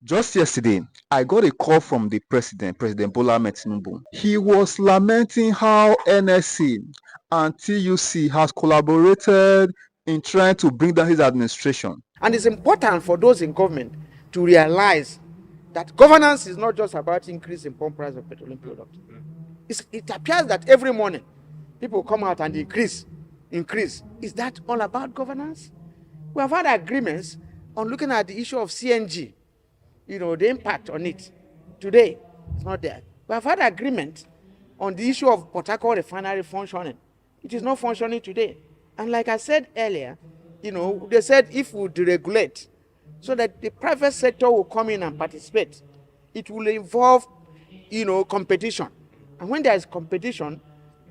Just yesterday, I got a call from the President Bola Ahmed Tinubu. He was lamenting how NLC and TUC has collaborated in trying to bring down his administration. And it's important for those in government to realize that governance is not just about increasing pump price of petroleum products. It appears that every morning people come out and increase. Is that all about governance? We have had agreements on looking at the issue of CNG, the impact on it. Today, it's not there. We have had agreement on the issue of Port Harcourt refinery functioning. It is not functioning today. And like I said earlier, they said if we deregulate so that the private sector will come in and participate, it will involve, competition. And when there is competition,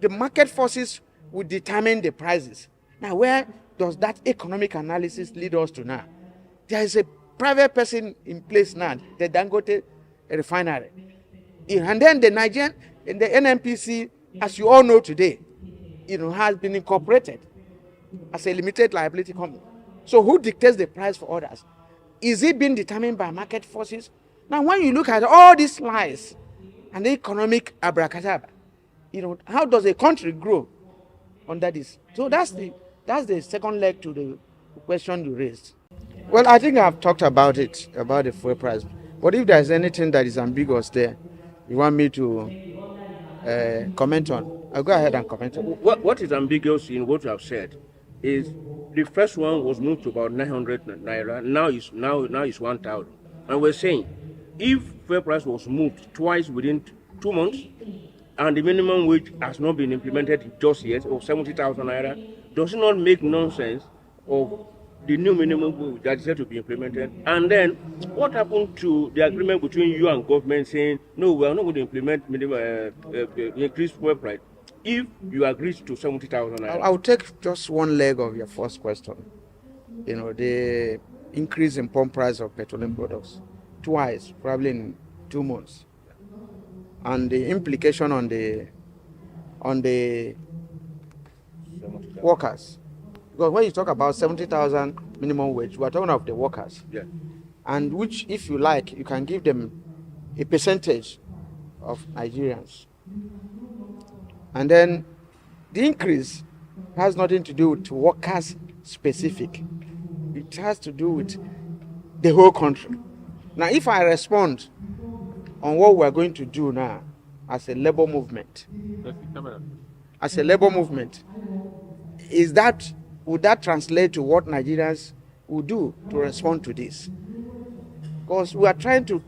the market forces will determine the prices. Now, where does that economic analysis lead us to now? There is a private person in place now, the Dangote refinery. And then the Nigerian, the NNPC, as you all know today, has been incorporated as a limited liability company. So who dictates the price for others? Is it being determined by market forces? Now, when you look at all these lies and the economic abracadabra, how does a country grow under this? So that's the second leg to the question you raised. Well, I think I've talked about it, about the fuel price. But if there's anything that is ambiguous there, you want me to comment on, I'll go ahead and comment on. What is ambiguous in what you have said is the first one was moved to about 900 naira. Now is 1,000, and we're saying if fuel price was moved twice within 2 months, and the minimum wage has not been implemented just yet, of 70,000 naira, does it not make nonsense of the new minimum wage that is set to be implemented? And then what happened to the agreement between you and government saying, no, we are not going to implement minimum increased fuel price if you agree to 70,000 naira? I'll take just one leg of your first question. The increase in pump price of petroleum products twice, probably in 2 months, and the implication on the workers. Because when you talk about 70,000 minimum wage, we are talking of the workers. Yeah. And which, if you like, you can give them a percentage of Nigerians. And then the increase has nothing to do with workers specific. It has to do with the whole country. Now, if I respond on what we're going to do now as a labor movement, would that translate to what Nigerians would do to respond to this? Because we are trying to,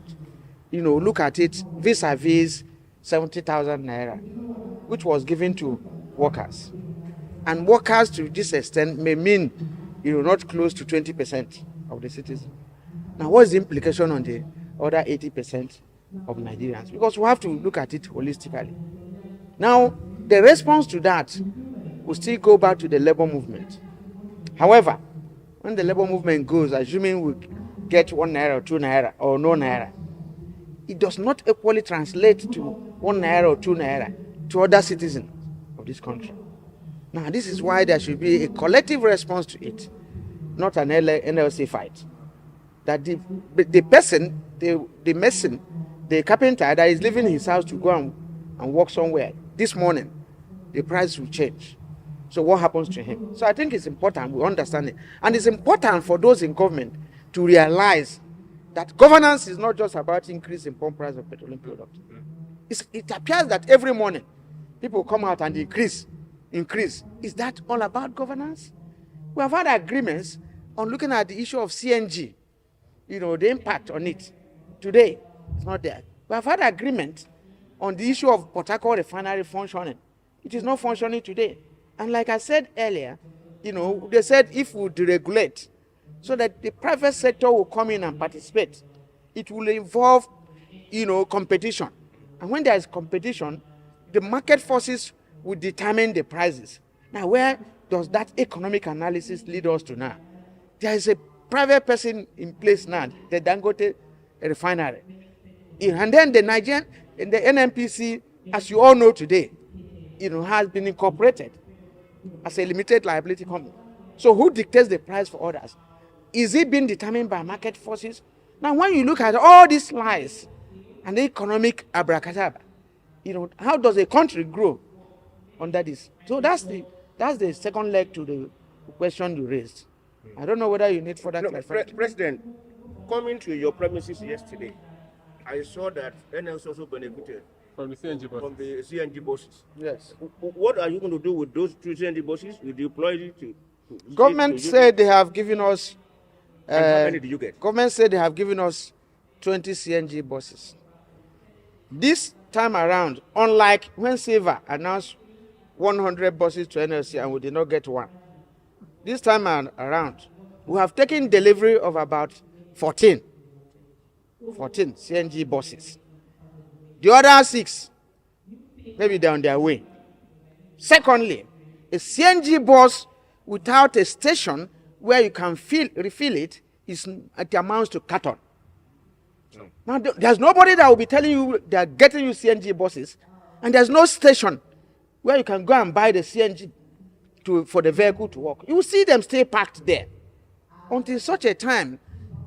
look at it vis-a-vis 70,000 naira, which was given to workers. And workers to this extent may mean, not close to 20% of the citizens. Now, what is the implication on the other 80% of Nigerians? Because we have to look at it holistically. Now, the response to that will still go back to the labor movement. However, when the labor movement goes, assuming we get 1 naira or 2 naira or no naira, it does not equally translate to 1 naira or 2 naira to other citizens of this country. Now, this is why there should be a collective response to it, not an NLC fight. That the person, the mason, the carpenter that is leaving his house to go and work somewhere, this morning, the price will change. So what happens to him? So I think it's important we understand it. And it's important for those in government to realize that governance is not just about increasing pump price of petroleum products. It appears that every morning people come out and increase. Is that all about governance? We have had agreements on looking at the issue of CNG, the impact on it. Today, it's not there. We have had agreement on the issue of Port Harcourt refinery functioning. It is not functioning today. And like I said earlier, they said if we deregulate so that the private sector will come in and participate, it will involve, competition. And when there is competition, the market forces will determine the prices. Now, where does that economic analysis lead us to now? There is a private person in place now, the Dangote refinery. And then the Nigerian, the NNPC, as you all know today, has been incorporated as a limited liability company. So who dictates the price for others? Is it being determined by market forces? Now, when you look at all these lies and the economic abracadabra, how does a country grow under this? So that's the second leg to the question you raised. I don't know whether you need further clarification. President, coming to your premises yesterday, I saw that NLC also benefited from the CNG buses. From the CNG buses. Yes. What are you going to do with those 2 CNG buses? You deploy it to government said they have given us. How many did you get? Government said they have given us 20 CNG buses. This time around, unlike when Silver announced 100 buses to NLC and we did not get one, this time around, we have taken delivery of about 14 CNG buses. The other 6, maybe they're on their way. Secondly, a CNG bus without a station where you can refill it amounts to carton. Now, there's nobody that will be telling you they're getting you CNG buses, and there's no station where you can go and buy the CNG for the vehicle to work. You will see them stay parked there until such a time,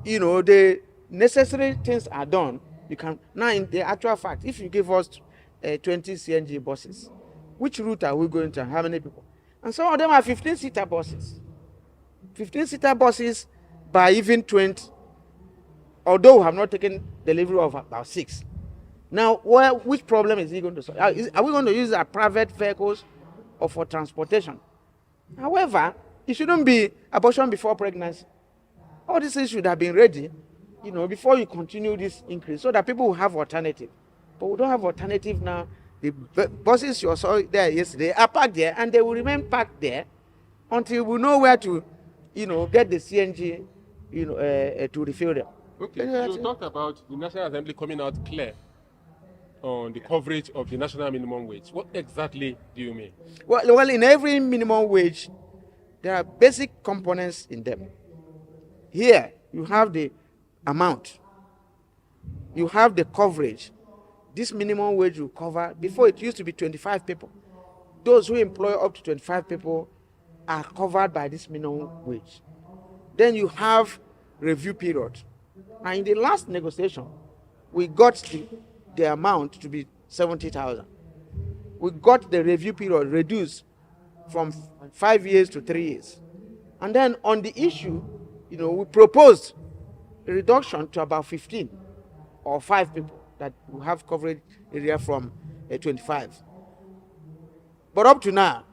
the necessary things are done. You can now, in the actual fact, if you give us 20 CNG buses, which route are we going to? How many people? And some of them are 15-seater buses. 15-seater buses by even 20. Although we have not taken delivery of about 6. Now, which problem is he going to solve? Are we going to use our private vehicles or for transportation? However, it shouldn't be abortion before pregnancy. All these things should have been ready, before you continue this increase, so that people will have alternative. But we don't have alternative now. The buses you saw there yesterday are parked there, and they will remain parked there until we know where to, get the CNG, to refill them. Okay, you talked about the National Assembly coming out clear on the coverage of the national minimum wage. What exactly do you mean? Well, in every minimum wage, there are basic components in them. Here, you have the amount. You have the coverage. This minimum wage will cover, before it used to be 25 people. Those who employ up to 25 people are covered by this minimum wage. Then you have review period. Now, in the last negotiation, we got the amount to be 70,000. We got the review period reduced from 5 years to 3 years. And then on the issue, we proposed a reduction to about 15 or 5 people that will have coverage area from 25. But up to now,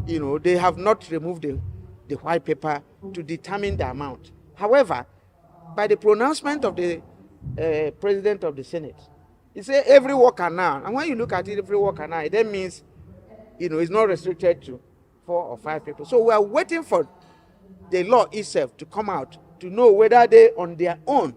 they have not removed the white paper to determine the amount. However, by the pronouncement of the President of the Senate, he said every worker now, and when you look at it, every worker now, that means, it's not restricted to 4 or 5 people. So we are waiting for the law itself to come out to know whether they, on their own,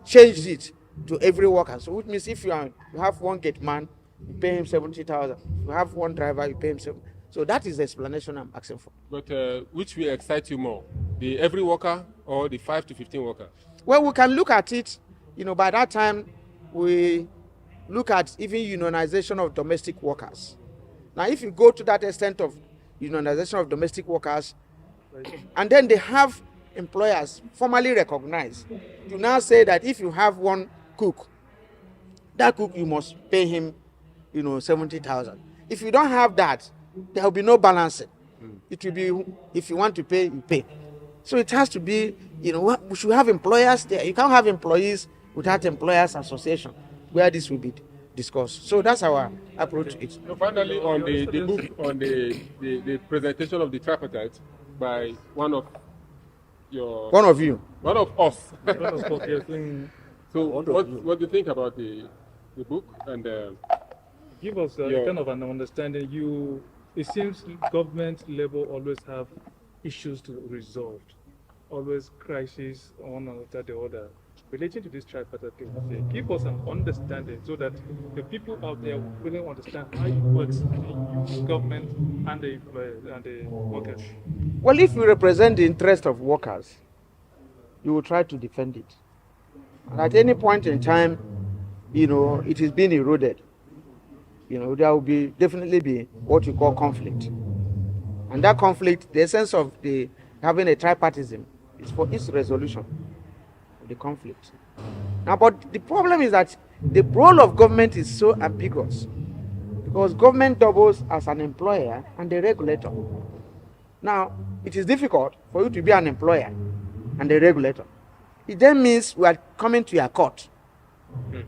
changed it to every worker. So which means if you have one gate man, you pay him 70,000. You have one driver, you pay him 70,000. So that is the explanation I'm asking for. But which will excite you more, the every worker or the 5 to 15 worker? Well, we can look at it. By that time, we look at even unionization of domestic workers. Now, if you go to that extent of unionization of domestic workers, and then they have employers formally recognized, you now say that if you have one cook, that cook you must pay him, 70,000. If you don't have that, there will be no balancing. It will be, if you want to pay, you pay. So it has to be, we should have employers there. You can't have employees without employers association where this will be discussed. So that's our approach to it. So finally, on the book, on the presentation of the tripartite by one of you. One of us. So what do you think about the book? And give us kind of an understanding. It seems government level always have issues to resolve, always crises one after the other. Relating to this tripartite thing, give us an understanding so that the people out there really understand how it works in the government and the workers. Well, if you represent the interest of workers, you will try to defend it. And at any point in time, it is being eroded. There will definitely be what you call conflict. And that conflict, the essence of having a tripartism is for its resolution. the conflict. Now, but the problem is that the role of government is so ambiguous, because government doubles as an employer and a regulator. Now, it is difficult for you to be an employer and a regulator. It then means we are coming to your court.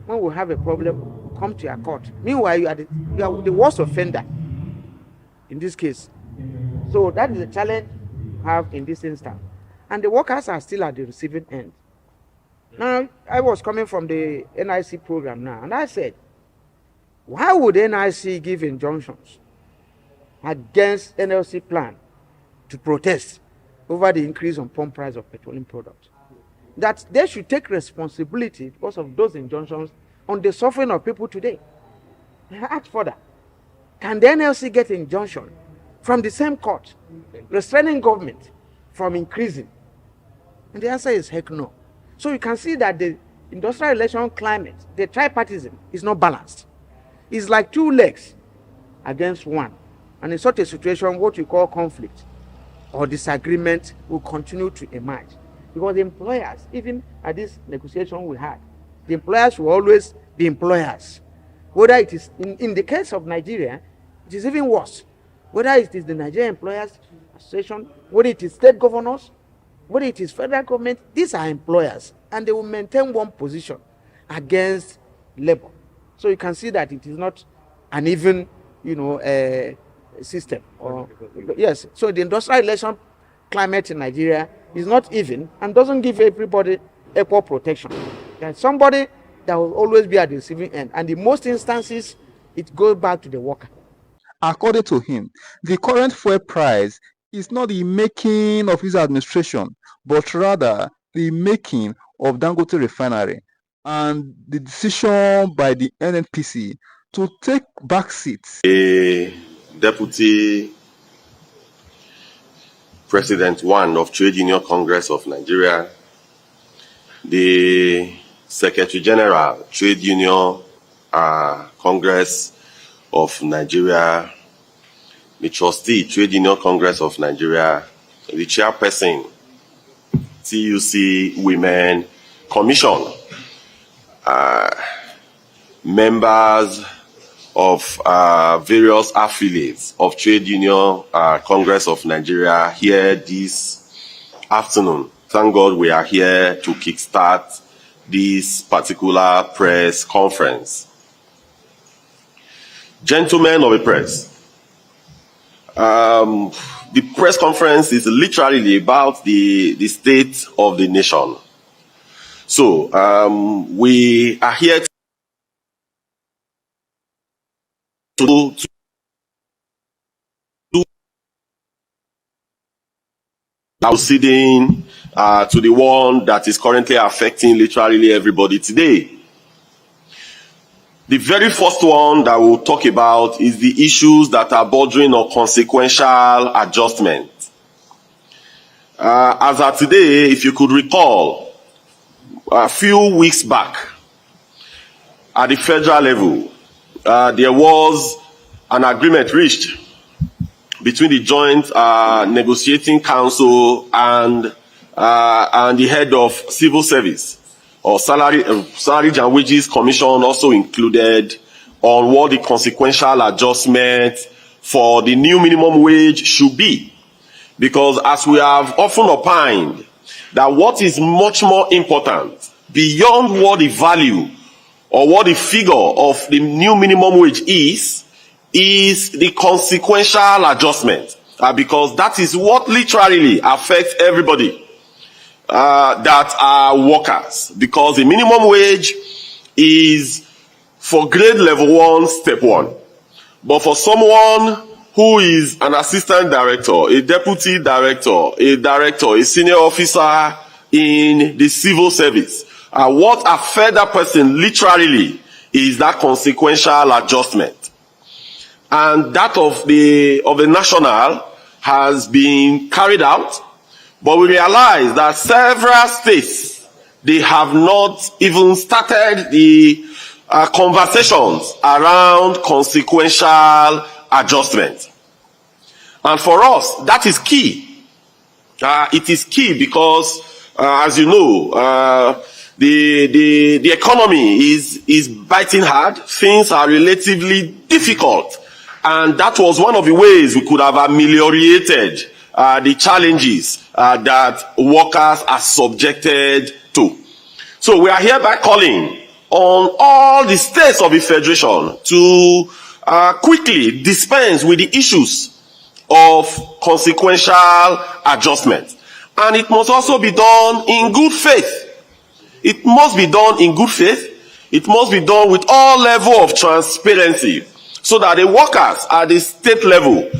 When we have a problem, we come to your court. Meanwhile, you are the worst offender in this case. So that is the challenge we have in this instance. And the workers are still at the receiving end. Now, I was coming from the NIC program now, and I said, why would NIC give injunctions against NLC plan to protest over the increase on pump price of petroleum products? That they should take responsibility because of those injunctions on the suffering of people today. I ask further, can the NLC get injunction from the same court restraining government from increasing? And the answer is heck no. So you can see that the industrial relation climate, the tripartism, is not balanced. It's like two legs against one. And in such a situation, what you call conflict or disagreement will continue to emerge. Because the employers, even at this negotiation we had, the employers will always be employers. Whether it is, in the case of Nigeria, it is even worse. Whether it is the Nigerian Employers Association, whether it is state governors, whether it is federal government, these are employers, and they will maintain one position against labor. So you can see that it is not an even, system. Yes. So the industrial relation climate in Nigeria is not even and doesn't give everybody equal protection. There's somebody that will always be at the receiving end, and in most instances, it goes back to the worker. According to him, the current fuel price is not the making of his administration, but rather the making of Dangote Refinery and the decision by the NNPC to take back seats. The Deputy President 1 of Trade Union Congress of Nigeria, the Secretary General, Trade Union Congress of Nigeria, the Trustee, Trade Union Congress of Nigeria, the Chairperson, TUC Women Commission, members of various affiliates of Trade Union Congress of Nigeria here this afternoon. Thank God we are here to kickstart this particular press conference. Gentlemen of the press, the press conference is literally about the state of the nation. So we are here to proceeding to the one that is currently affecting literally everybody today. The very first one that we'll talk about is the issues that are bordering on consequential adjustment. As of today, if you could recall, a few weeks back, at the federal level, there was an agreement reached between the Joint Negotiating Council and the head of Civil Service, or Salaries and Wages Commission also included, on what the consequential adjustment for the new minimum wage should be. Because as we have often opined, that what is much more important, beyond what the value or what the figure of the new minimum wage is the consequential adjustment. Because that is what literally affects everybody that are workers. Because the minimum wage is for grade level 1, step 1. But for someone who is an assistant director, a deputy director, a director, a senior officer in the civil service, what affects that person literally is that consequential adjustment. And that of the national has been carried out, but we realize that several states, they have not even started the conversations around consequential adjustment. And for us, that is key. It is key because, as you know, the economy is biting hard. Things are relatively difficult. And that was one of the ways we could have ameliorated the challenges that workers are subjected to. So we are hereby calling on all the states of the Federation to quickly dispense with the issues of consequential adjustment. And it must also be done in good faith. It must be done in good faith. It must be done with all level of transparency, so that the workers at the state level,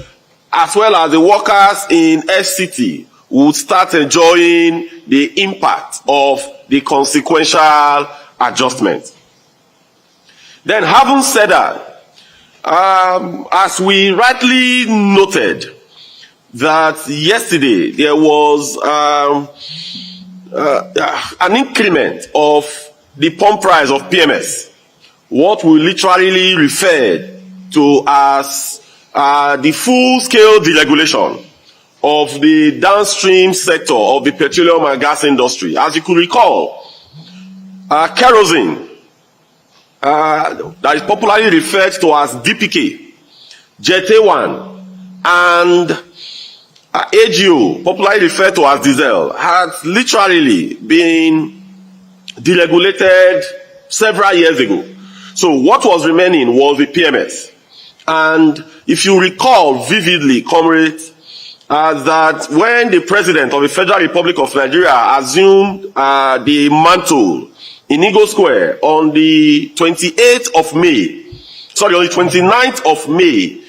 as well as the workers in FCT, would start enjoying the impact of the consequential adjustment. Then, having said that, as we rightly noted, that yesterday there was an increment of the pump price of PMS, what we literally referred to as the full-scale deregulation of the downstream sector of the petroleum and gas industry. As you could recall, kerosene, that is popularly referred to as DPK, Jet A1, and AGO, popularly referred to as diesel, has literally been deregulated several years ago. So what was remaining was the PMS. And if you recall vividly, comrades, that when the president of the Federal Republic of Nigeria assumed the mantle in Eagle Square on the 28th of May, sorry, on the 29th of May,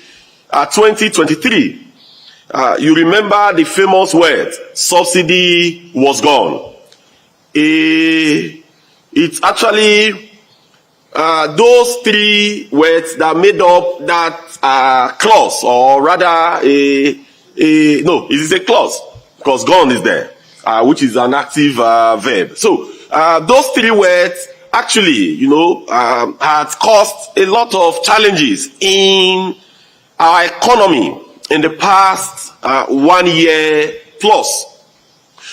2023, you remember the famous word, subsidy was gone. It's actually those three words that made up that clause, or rather no, it is a clause, because gone is there, which is an active verb. So those three words actually, had caused a lot of challenges in our economy in the past 1 year plus.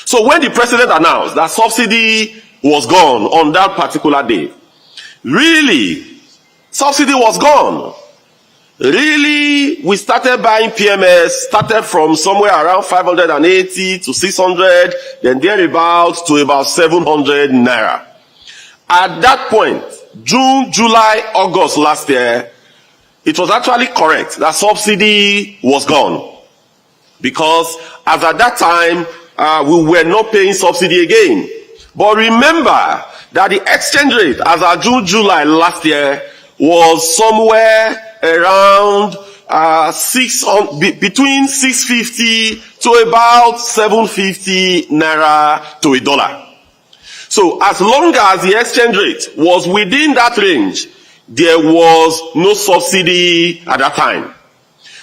So when the president announced that subsidy was gone on that particular day, really, subsidy was gone. Really, we started buying PMS, started from somewhere around 580 to 600, then thereabouts to about 700 naira. At that point, June, July, August last year, it was actually correct that subsidy was gone, because as at that time, we were not paying subsidy again. But remember that the exchange rate as of June, July last year was somewhere around between 650 to about 750 naira to a dollar. So as long as the exchange rate was within that range, there was no subsidy at that time.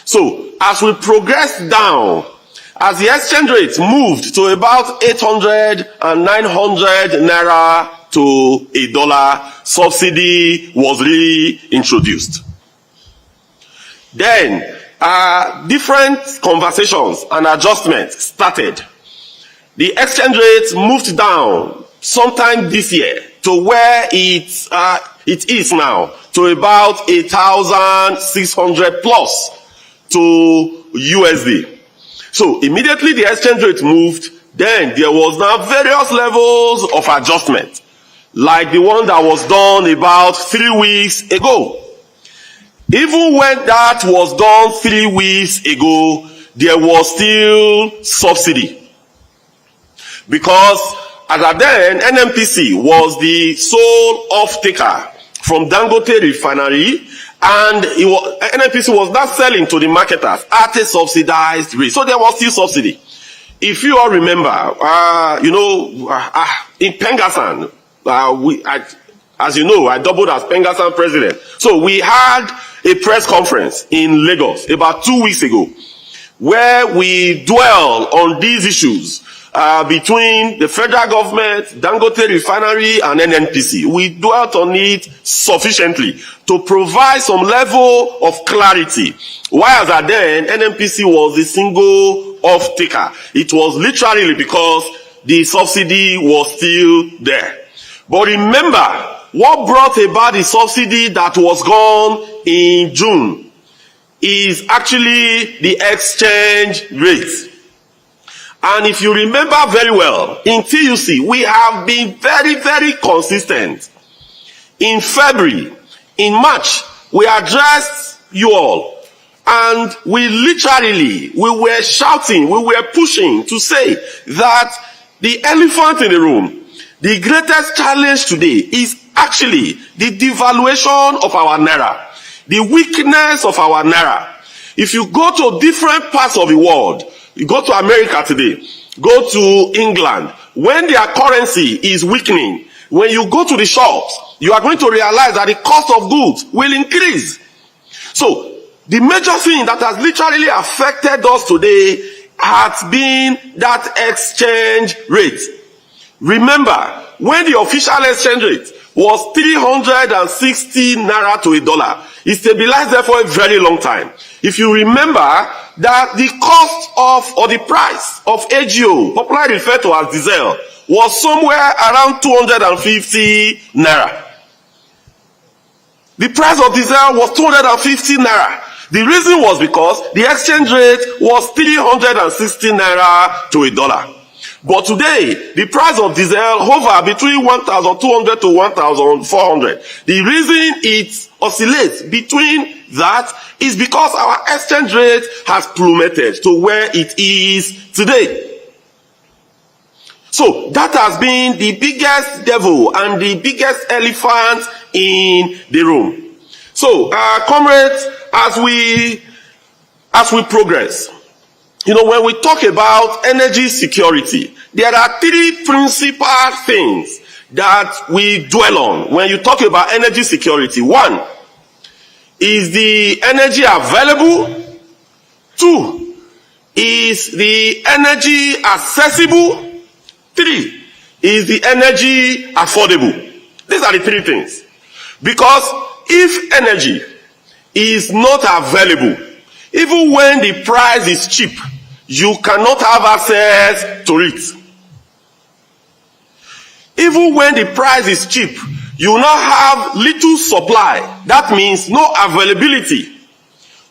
So as we progressed down, as the exchange rate moved to about 800 and 900 naira to a dollar, subsidy was reintroduced. Then different conversations and adjustments started. The exchange rate moved down sometime this year to where it is now, to about 8,600 plus to USD. So immediately the exchange rate moved, then there was now various levels of adjustment, like the one that was done about 3 weeks ago. Even when that was done 3 weeks ago, there was still subsidy. Because as at then, NNPC was the sole off-taker from Dangote Refinery, and NNPC was not selling to the marketers at a subsidized rate. So there was still subsidy. If you all remember, in Pengasan, as you know, I doubled as Pengasan president. So we had a press conference in Lagos about 2 weeks ago, where we dwell on these issues between the federal government, Dangote Refinery, and NNPC. We dwelt on it sufficiently to provide some level of clarity. While at then, NNPC was the single off-taker. It was literally because the subsidy was still there. But remember, what brought about the subsidy that was gone in June is actually the exchange rate. And if you remember very well, in TUC, we have been very, very consistent. In February, in March, we addressed you all. And we were shouting, we were pushing to say that the elephant in the room, the greatest challenge today is actually the devaluation of our naira, the weakness of our naira. If you go to different parts of the world, you go to America today, go to England, when their currency is weakening, when you go to the shops, you are going to realize that the cost of goods will increase. So, the major thing that has literally affected us today has been that exchange rate. Remember, when the official exchange rate was 360 naira to a dollar, it stabilized there for a very long time. If you remember that the cost of, or the price of AGO, popularly referred to as diesel, was somewhere around 250 naira. The price of diesel was 250 naira. The reason was because the exchange rate was 360 naira to a dollar. But today, the price of diesel hover between 1,200 to 1,400. The reason it oscillates between that is because our exchange rate has plummeted to where it is today. So that has been the biggest devil and the biggest elephant in the room. So, comrades, as we progress, when we talk about energy security, there are three principal things that we dwell on when you talk about energy security. One is the energy available. Two is the energy accessible. Three is the energy affordable. These are the three things. Because if energy is not available, even when the price is cheap, you cannot have access to it. Even when the price is cheap, you now have little supply. That means no availability.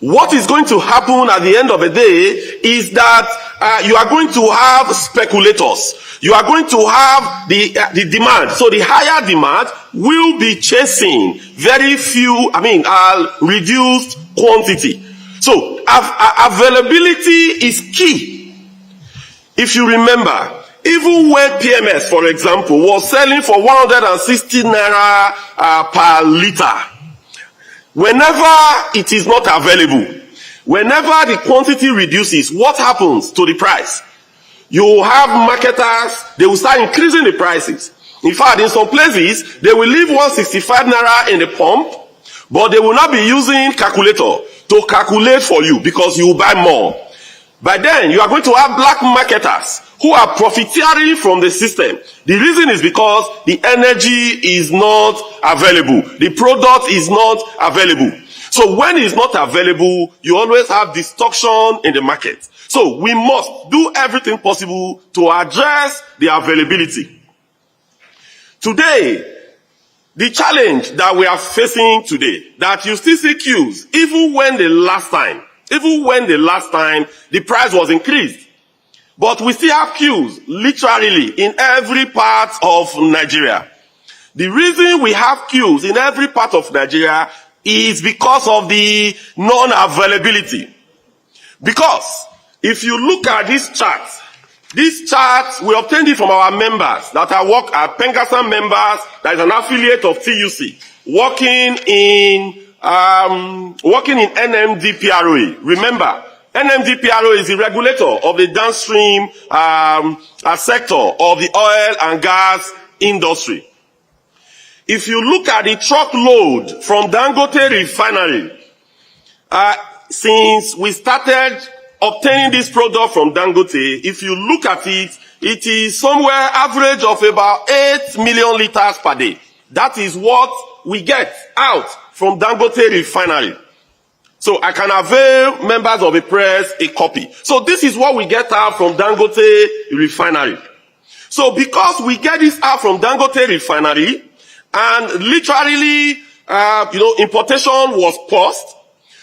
What is going to happen at the end of the day is that you are going to have speculators. You are going to have the demand. So the higher demand will be chasing very few, reduced quantity. So availability is key. If you remember, even when PMS, for example, was selling for 160 naira per liter, whenever it is not available, whenever the quantity reduces, what happens to the price? You have marketers, they will start increasing the prices. In fact, in some places, they will leave 165 naira in the pump, but they will not be using calculator to calculate for you because you will buy more. By then, you are going to have black marketers who are profiteering from the system. The reason is because the energy is not available. The product is not available. So when it's not available, you always have distortion in the market. So we must do everything possible to address the availability. Today, the challenge that we are facing today, that you still see queues, even when the last time the price was increased. But we still have queues, literally, in every part of Nigeria. The reason we have queues in every part of Nigeria is because of the non-availability. Because if you look at this chart, we obtained it from our members that are Pengassan members, that is an affiliate of TUC, working in NMDPROA. Remember, NMDPROA is the regulator of the downstream sector of the oil and gas industry. If you look at the truckload from Dangote refinery, since we started obtaining this product from Dangote, if you look at it, it is somewhere average of about 8 million liters per day. That is what we get out from Dangote refinery. So I can avail members of the press a copy. So this is what we get out from Dangote refinery. So because we get this out from Dangote refinery, and literally, importation was paused.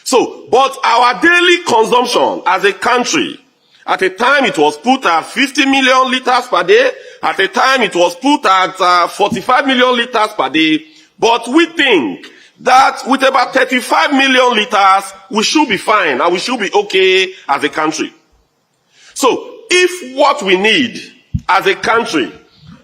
So, but our daily consumption as a country, at a time it was put at 50 million liters per day. At a time it was put at 45 million liters per day. But we think that with about 35 million liters, we should be fine and we should be okay as a country. So, if what we need as a country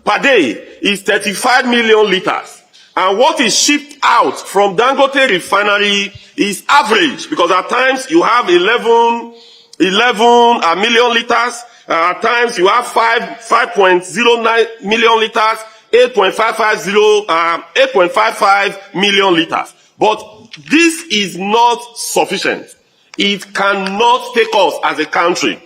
per day is 35 million liters, and what is shipped out from Dangote refinery is average, because at times you have 11 million liters, at times you have 5.09 million liters, 8.55 million liters. But this is not sufficient. It cannot take us as a country.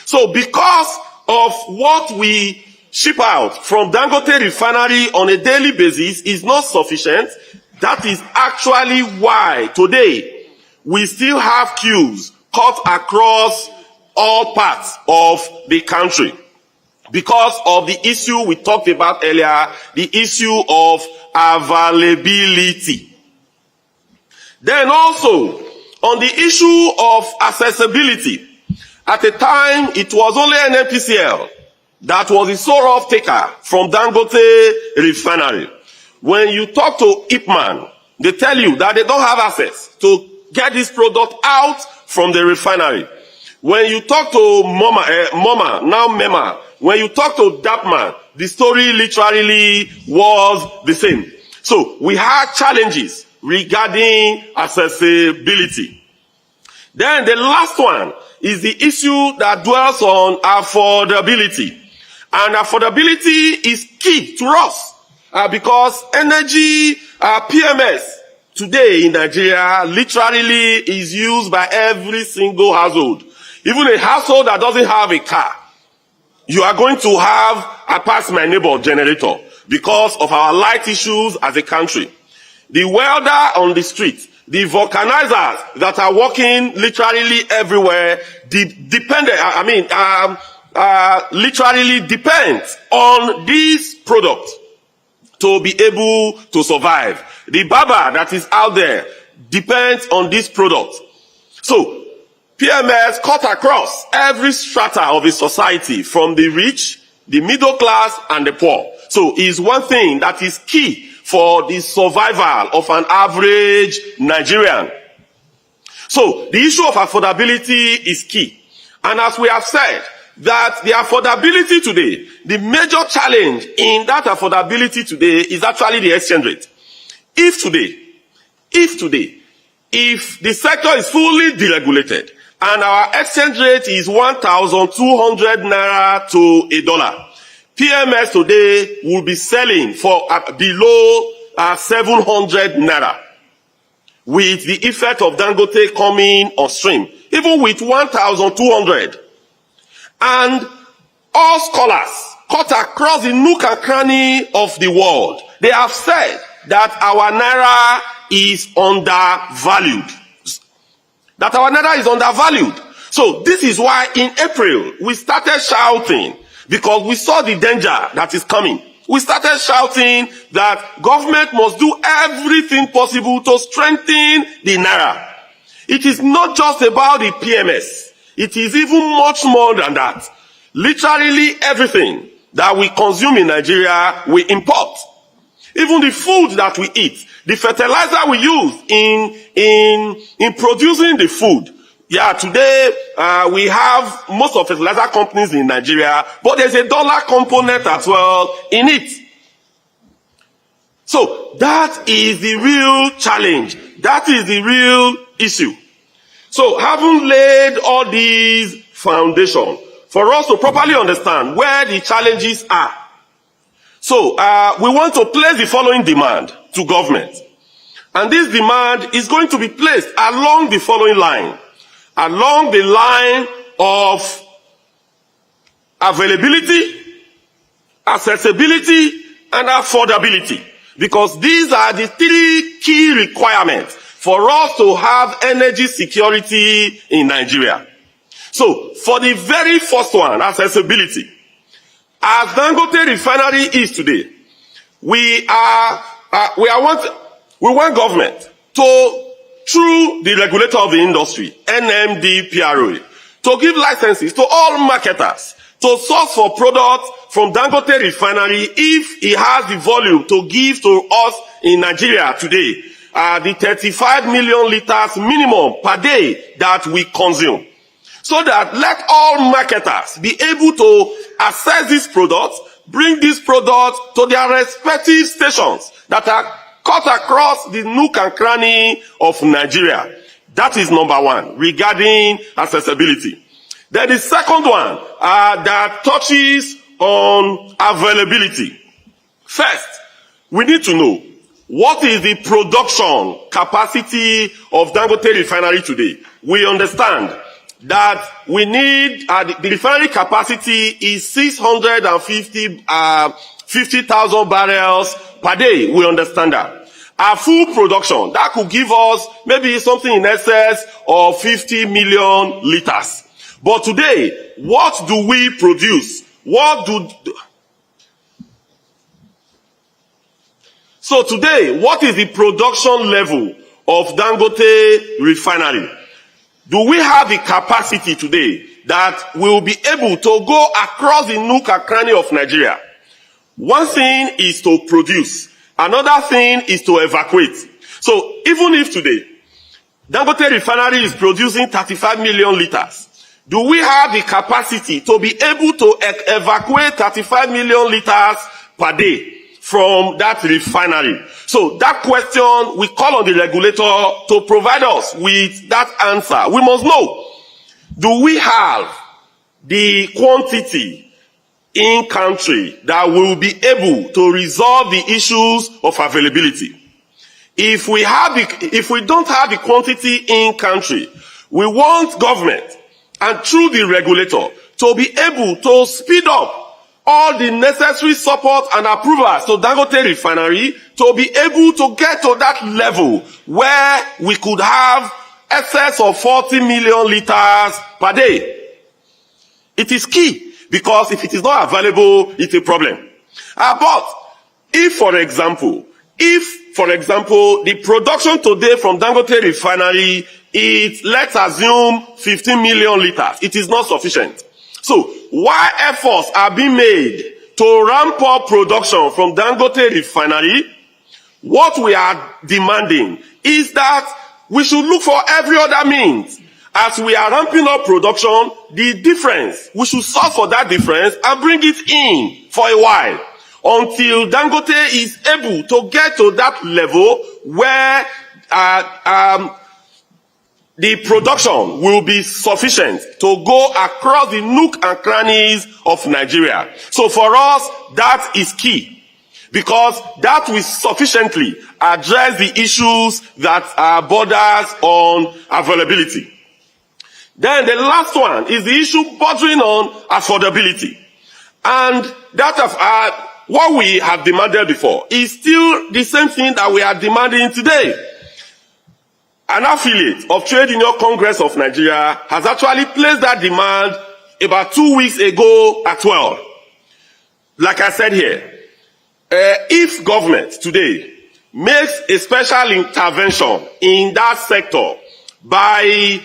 So because of what we ship out from Dangote refinery on a daily basis is not sufficient, that is actually why today we still have queues cut across all parts of the country. Because of the issue we talked about earlier, the issue of availability. Then also, on the issue of accessibility, at a time it was only NNPCL that was the sole off-taker from Dangote refinery. When you talk to Ipman, they tell you that they don't have access to get this product out from the refinery. When you talk to Mema, when you talk to Dapman, the story literally was the same. So we had challenges regarding accessibility. Then the last one is the issue that dwells on affordability. And affordability is key to us because energy PMS today in Nigeria literally is used by every single household. Even a household that doesn't have a car, you are going to have a pass my neighbor generator because of our light issues as a country. The welder on the street, the vulcanizers that are working literally everywhere, literally depends on this product to be able to survive. The barber that is out there depends on this product. So, PMS cut across every strata of the society, from the rich, the middle class, and the poor. So, is one thing that is key for the survival of an average Nigerian. So, the issue of affordability is key. And as we have said, that the affordability today, the major challenge in that affordability today is actually the exchange rate. If the sector is fully deregulated and our exchange rate is 1,200 naira to $1, PMS today will be selling for below 700 naira. With the effect of Dangote coming on stream, even with 1,200. And all scholars cut across the nook and cranny of the world, they have said that our naira is undervalued. So this is why in April we started shouting, because we saw the danger that is coming. We started shouting that government must do everything possible to strengthen the naira. It is not just about the PMS. It is even much more than that. Literally everything that we consume in Nigeria, we import. Even the food that we eat, the fertilizer we use in producing the food. Yeah, today we have most of fertilizer companies in Nigeria, but there's a dollar component as well in it. So that is the real challenge. That is the real issue. So having laid all these foundations for us to properly understand where the challenges are. So we want to place the following demand to government. And this demand is going to be placed along the following line. Along the line of availability, accessibility, and affordability. Because these are the three key requirements for us to have energy security in Nigeria. So, for the very first one, accessibility, As Dangote refinery is today, we want government to, through the regulator of the industry, NMDPRO, to give licenses to all marketers to source for products from Dangote refinery if he has the volume to give to us in Nigeria today, the 35 million liters minimum per day that we consume. So that let all marketers be able to access these products, bring these products to their respective stations that are cut across the nook and cranny of Nigeria. That is number one, regarding accessibility. Then the second one that touches on availability. First, we need to know what is the production capacity of Dangote refinery today. We understand that we need, the refinery capacity is 50,000 barrels per day. We understand that. Our full production, that could give us maybe something in excess of 50 million liters. But today, what do we produce? So today, what is the production level of Dangote refinery? Do we have the capacity today that will be able to go across the nook and cranny of Nigeria? One thing is to produce. Another thing is to evacuate. So even if today, Dangote refinery is producing 35 million liters, do we have the capacity to be able to evacuate 35 million liters per day from that refinery? So that question, we call on the regulator to provide us with that answer. We must know, do we have the quantity in country that will be able to resolve the issues of availability? If we don't have the quantity in country, we want government and through the regulator to be able to speed up all the necessary support and approvals to Dangote refinery to be able to get to that level where we could have excess of 40 million liters per day. It is key, because if it is not available, it's a problem. But if, for example, the production today from Dangote refinery is, let's assume, 15 million liters, it is not sufficient. So, while efforts are being made to ramp up production from Dangote refinery, what we are demanding is that we should look for every other means. As we are ramping up production, the difference, we should solve for that difference and bring it in for a while until Dangote is able to get to that level where the production will be sufficient to go across the nook and crannies of Nigeria. So for us, that is key, because that will sufficiently address the issues that borders on availability. Then the last one is the issue bordering on affordability. And that of what we have demanded before is still the same thing that we are demanding today. An affiliate of Trade Union Congress of Nigeria has actually placed that demand about 2 weeks ago at 12. Like I said here, if government today makes a special intervention in that sector by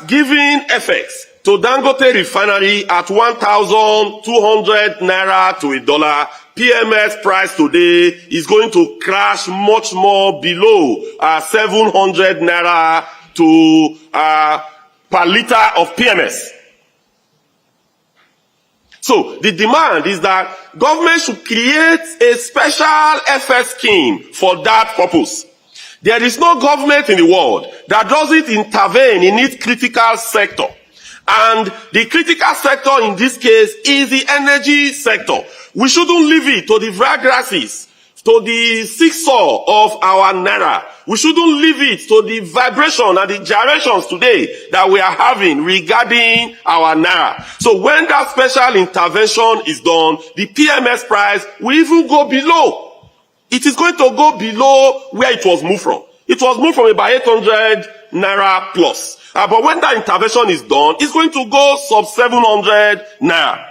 giving effects to Dangote refinery at 1,200 naira to $1, PMS price today is going to crash much more below 700 naira to per liter of PMS. So the demand is that government should create a special FS scheme for that purpose. There is no government in the world that doesn't intervene in its critical sector. And the critical sector in this case is the energy sector. We shouldn't leave it to the vagrancies, to the seesaw of our naira. We shouldn't leave it to the vibration and the gyrations today that we are having regarding our naira. So when that special intervention is done, the PMS price will even go below. It is going to go below where it was moved from. It was moved from about 800 naira plus. But when that intervention is done, it's going to go sub 700 naira.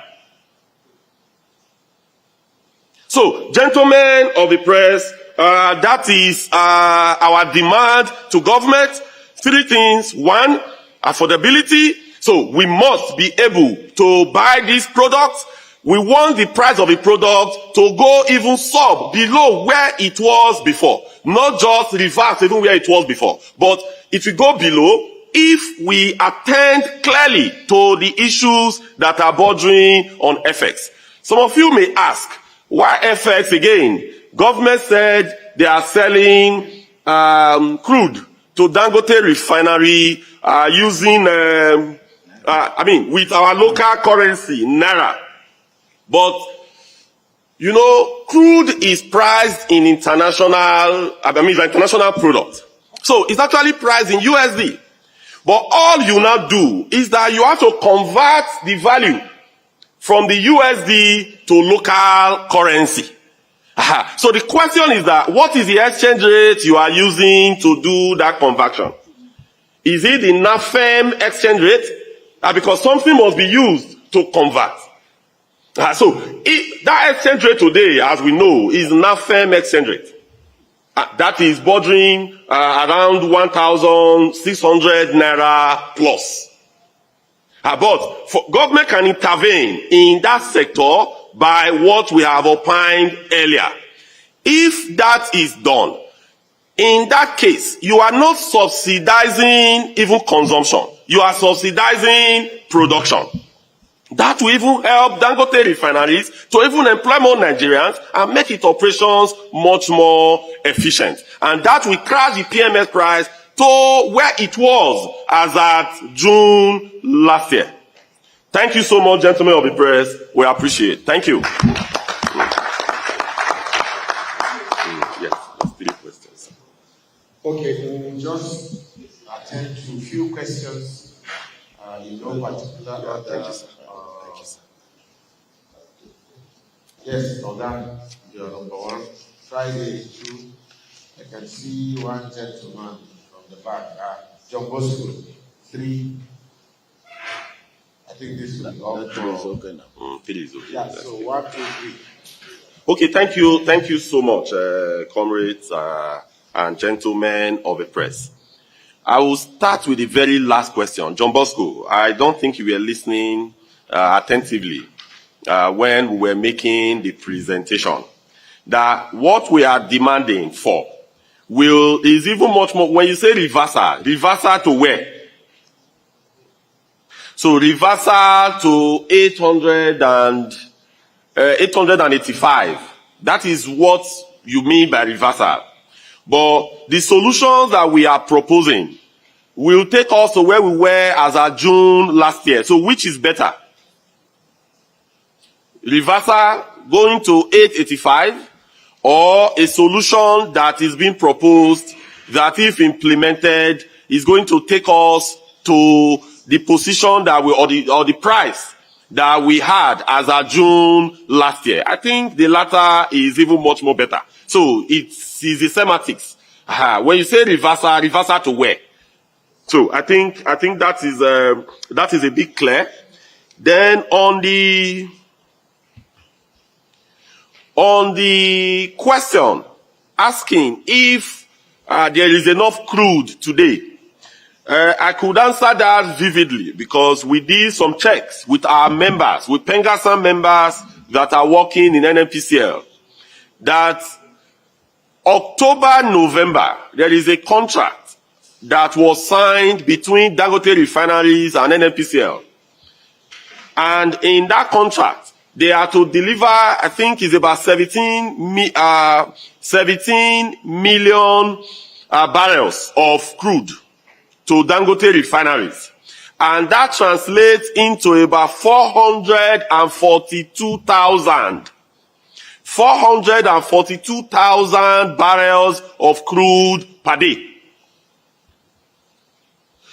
So, gentlemen of the press, that is our demand to government. 3 things. 1, affordability. So we must be able to buy these products. We want the price of a product to go even below where it was before. Not just reverse even where it was before. But it will go below if we attend clearly to the issues that are bordering on FX. Some of you may ask, why FX again? Government said they are selling crude to Dangote refinery using, with our local currency, Naira. But, you know, crude is priced in international product. So it's actually priced in USD. But all you now do is that you have to convert the value from the USD to local currency. So the question is that, what is the exchange rate you are using to do that conversion? Is it the NAFEM exchange rate? Because something must be used to convert. So that exchange rate today, as we know, is NAFEM exchange rate. That is bordering around 1,600 Naira plus. But government can intervene in that sector by what we have opined earlier. If that is done, in that case, you are not subsidizing even consumption. You are subsidizing production. That will even help Dangote refineries to even employ more Nigerians and make its operations much more efficient. And that will crash the PMS price to where it was as at June last year. Thank you so much, gentlemen of the press. We appreciate it. Thank you. Yes, there's 3 questions. Okay, we'll just attend to a few questions in no particular order. Thank you, sir. Yes, Oga, you're number 1. Friday is 2. I can see one gentleman from the back. John Bosco, 3. I think this will be all. 3 is okay now. 3 is okay. Yeah, so 1, 2, 3. Okay, thank you so much, comrades and gentlemen of the press. I will start with the very last question. John Bosco, I don't think you were listening attentively when we were making the presentation. That what we are demanding for is even much more. When you say reversal to where? So reversal to 885. That is what you mean by reversal. But the solutions that we are proposing will take us to where we were as of June last year. So which is better? Reversal going to 885, or a solution that is being proposed that, if implemented, is going to take us to the position that or the price that we had as of June last year. I think the latter is even much more better. So it's the semantics. When you say reversal to where? So I think that is a bit clear. Then on the question asking if there is enough crude today, I could answer that vividly because we did some checks with our members, with Pengasan members that are working in NNPCL, that October, November, there is a contract that was signed between Dangote refineries and NNPCL. And in that contract, they are to deliver, I think it's about 17 million barrels of crude to Dangote refineries. And that translates into about 442,000 barrels of crude per day.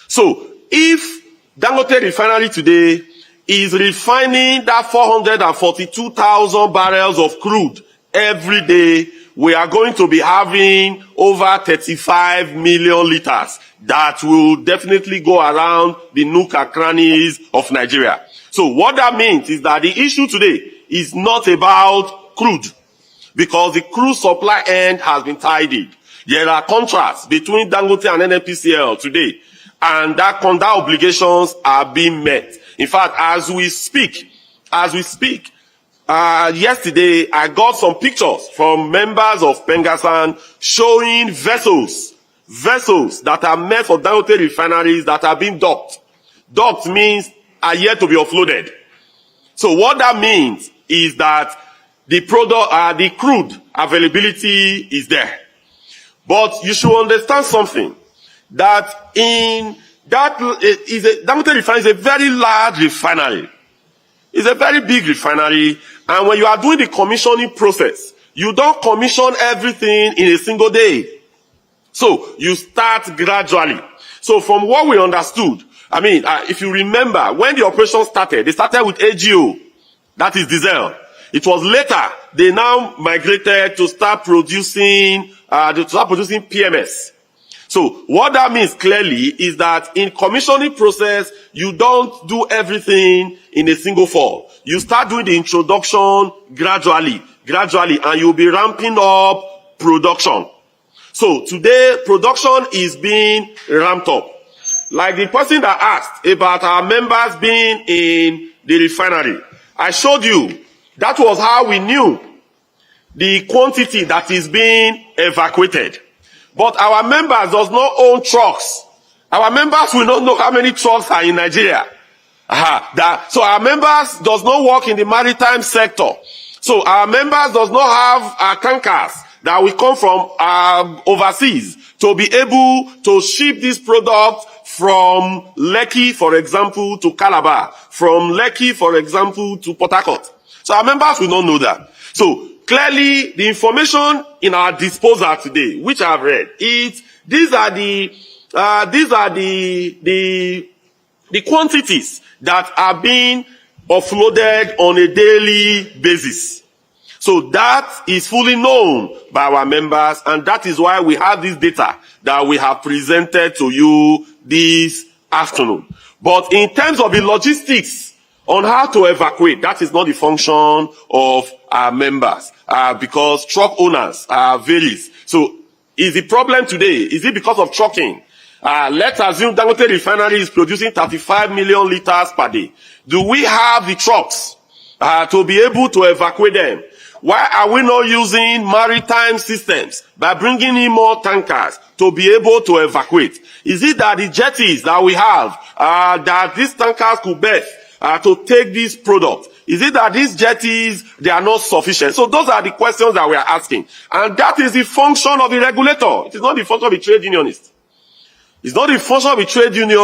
So if Dangote refinery today is refining that 442,000 barrels of crude every day, we are going to be having over 35 million liters that will definitely go around the nook and crannies of Nigeria. So what that means is that the issue today is not about crude. because the crude supply end has been tidied. There are contracts between Dangote and NNPCL today, and that obligations are being met. In fact, as we speak, yesterday I got some pictures from members of Pengasan showing vessels that are meant for Dangote refineries that are being docked. Docked means are yet to be offloaded. So what that means is that the the crude availability is there. But you should understand something, that Dangote refinery is a very large refinery. It's a very big refinery, and when you are doing the commissioning process, you don't commission everything in a single day. So you start gradually. So from what we understood, if you remember, when the operation started, they started with AGO, that is diesel. It was later they now migrated to start producing PMS. So what that means clearly is that in commissioning process, you don't do everything in a single fall. You start doing the introduction gradually, and you'll be ramping up production. So today, production is being ramped up. Like the person that asked about our members being in the refinery, I showed you that was how we knew the quantity that is being evacuated. But our members does not own trucks. Our members will not know how many trucks are in Nigeria. So our members does not work in the maritime sector. So our members does not have tankers that will come from overseas to be able to ship this product from Lekki, for example, to Calabar, from Lekki, for example, to Port Harcourt. So our members will not know that. So clearly, the information in our disposal today, which I've read, these are the quantities that are being offloaded on a daily basis. So that is fully known by our members, and that is why we have this data that we have presented to you this afternoon. But in terms of the logistics on how to evacuate, that is not the function of our members, because truck owners varies. So is the problem today, is it because of trucking? Let's assume Dangote refinery is producing 35 million liters per day. Do we have the trucks to be able to evacuate them? Why are we not using maritime systems by bringing in more tankers to be able to evacuate? Is it that the jetties that we have, that these tankers could berth to take this product? Is it that these jetties, they are not sufficient? So those are the questions that we are asking. And that is the function of the regulator. It is not the function of the trade unionist. It's not the function of the trade union.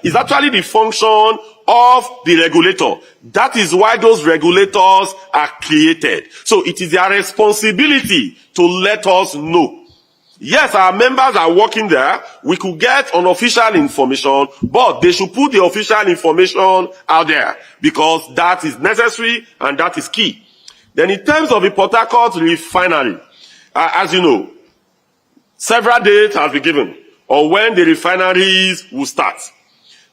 It's actually the function of the regulator. That is why those regulators are created. So it is their responsibility to let us know. Yes, our members are working there. We could get unofficial information, but they should put the official information out there, because that is necessary and that is key. Then in terms of the Port Harcourt refinery, as you know, several dates have been given on when the refineries will start.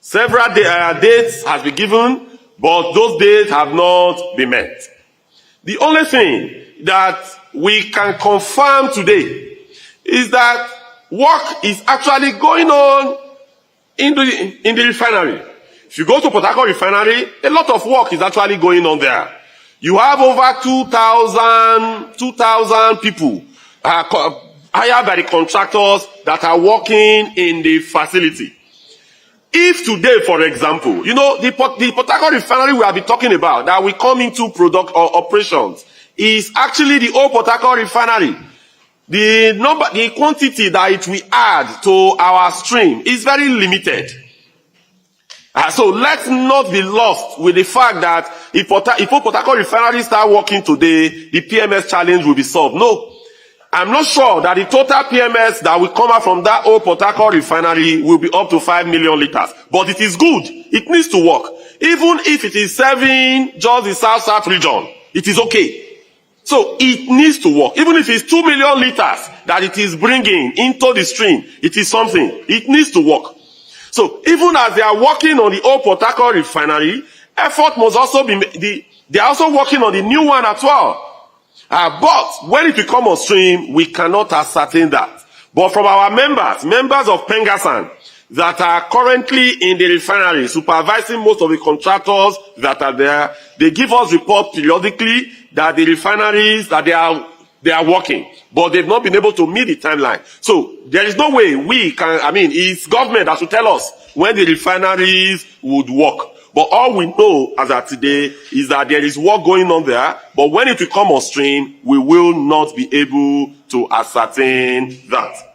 Several dates have been given, but those dates have not been met. The only thing that we can confirm today is that work is actually going on in the refinery. If you go to Port Harcourt refinery, a lot of work is actually going on there. You have over 2,000 people hired by the contractors that are working in the facility. If today, for example, the Port Harcourt refinery we have been talking about that we come into product or operations is actually the old Port Harcourt refinery. The quantity that it will add to our stream is very limited. So let's not be lost with the fact that if Port Harcourt refinery start working today, the PMS challenge will be solved. No. I'm not sure that the total PMS that will come out from that old Port Harcourt refinery will be up to 5 million liters. But it is good. It needs to work. Even if it is serving just the South region, it is okay. So it needs to work. Even if it's 2 million liters that it is bringing into the stream, it is something. It needs to work. So even as they are working on the old Port Harcourt refinery, effort must also be made. They are also working on the new one as well. But when it will come on stream, we cannot ascertain that. But from our members of Pengasan, that are currently in the refinery, supervising most of the contractors that are there, they give us report periodically that the refineries, that they are working, but they've not been able to meet the timeline. So there is no way we can, it's government that should tell us when the refineries would work. But all we know as of today is that there is work going on there, but when it will come on stream, we will not be able to ascertain that.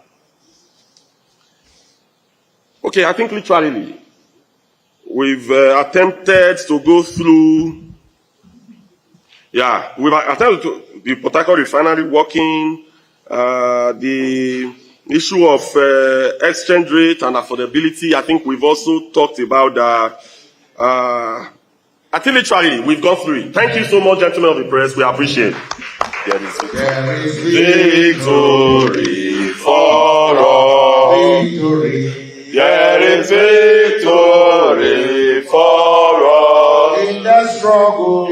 Okay, I think literally we've attempted to go through, we've attempted to the Port Harcourt refinery working, the issue of exchange rate and affordability. I think we've also talked about that. I think literally we've gone through it. Thank you so much, gentlemen of the press. We appreciate it. There is victory for all. Victory. There is victory for all. In the struggle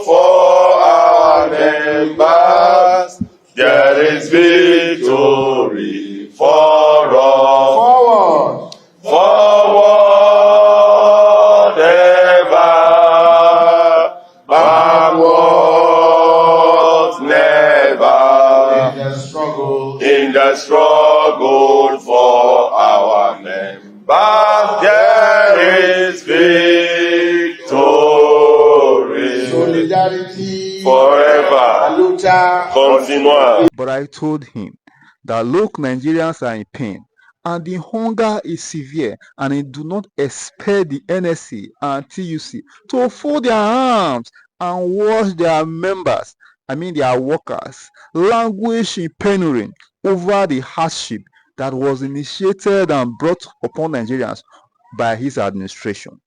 for our members, there is victory for all. Forward. Forward ever. Backwards never. In the struggle for our members, there is victory. Solidarity forever. Continue. But I told him that look, Nigerians are in pain and the hunger is severe, and they do not expect the NLC and TUC to fold their arms and watch their members, their workers, languish in penury over the hardship that was initiated and brought upon Nigerians by his administration.